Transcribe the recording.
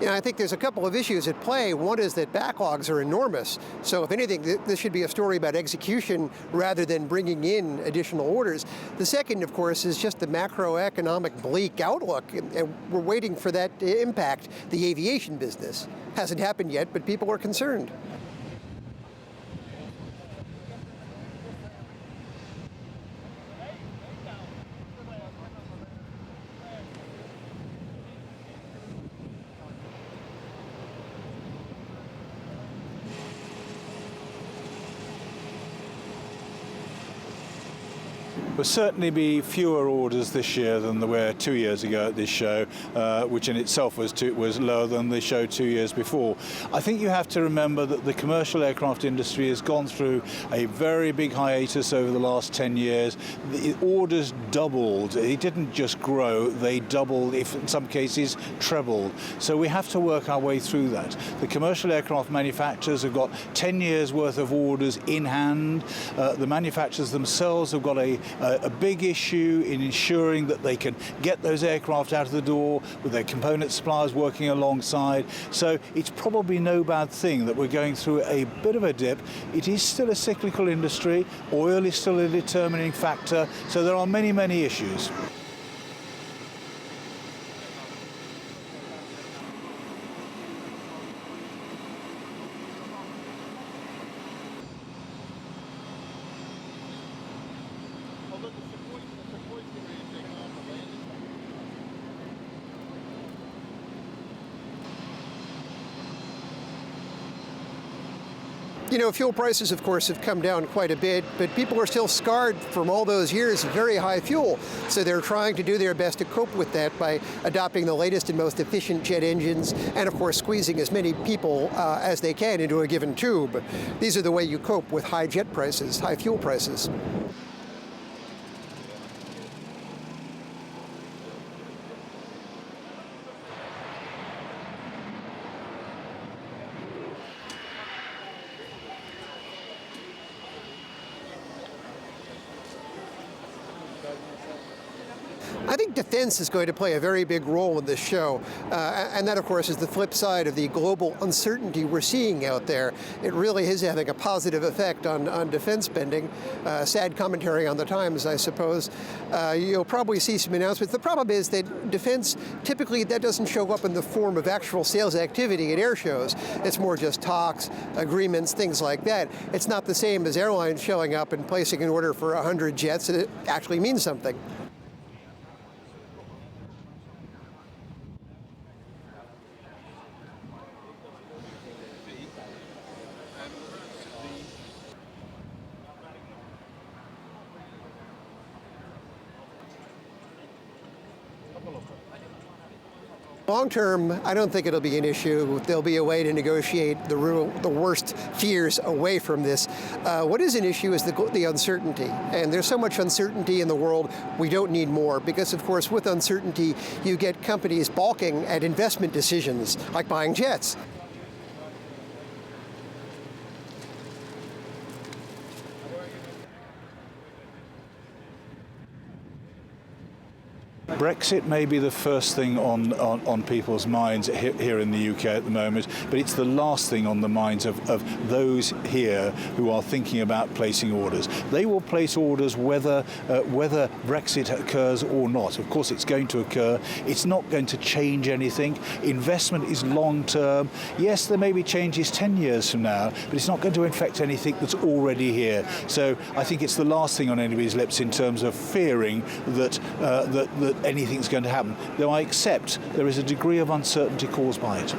I think there's a couple of issues at play. One is that backlogs are enormous. So if anything, this should be a story about execution rather than bringing in additional orders. The second, of course, is just the macroeconomic bleak outlook, and we're waiting for that to impact the aviation business. Hasn't happened yet, but people are concerned. There'll certainly be fewer orders this year than there were 2 years ago at this show, which in itself was lower than the show 2 years before. I think you have to remember that the commercial aircraft industry has gone through a very big hiatus over the last 10 years. The orders doubled. It didn't just grow, they doubled, if in some cases trebled. So we have to work our way through that. The commercial aircraft manufacturers have got 10 years worth of orders in hand. The manufacturers themselves have got a big issue in ensuring that they can get those aircraft out of the door with their component suppliers working alongside. So it's probably no bad thing that we're going through a bit of a dip. It is still a cyclical industry. Oil is still a determining factor. So there are many, many issues. Fuel prices, of course, have come down quite a bit, but people are still scarred from all those years of very high fuel. So they're trying to do their best to cope with that by adopting the latest and most efficient jet engines and, of course, squeezing as many people as they can into a given tube. These are the way you cope with high jet prices, high fuel prices. I think defense is going to play a very big role in this show, and that, of course, is the flip side of the global uncertainty we're seeing out there. It really is having a positive effect on defense spending. Sad commentary on the Times, I suppose. You'll probably see some announcements. The problem is that defense, typically, that doesn't show up in the form of actual sales activity at air shows. It's more just talks, agreements, things like that. It's not the same as airlines showing up and placing an order for 100 jets, and it actually means something. Long term, I don't think it'll be an issue. There'll be a way to negotiate the worst fears away from this. What is an issue is the uncertainty. And there's so much uncertainty in the world, we don't need more. Because, of course, with uncertainty, you get companies balking at investment decisions, like buying jets. Brexit may be the first thing on people's minds here in the UK at the moment, but it's the last thing on the minds of those here who are thinking about placing orders. They will place orders whether Brexit occurs or not. Of course, it's going to occur. It's not going to change anything. Investment is long term. Yes, there may be changes 10 years from now, but it's not going to affect anything that's already here. So I think it's the last thing on anybody's lips in terms of fearing that anything's going to happen, though I accept there is a degree of uncertainty caused by it.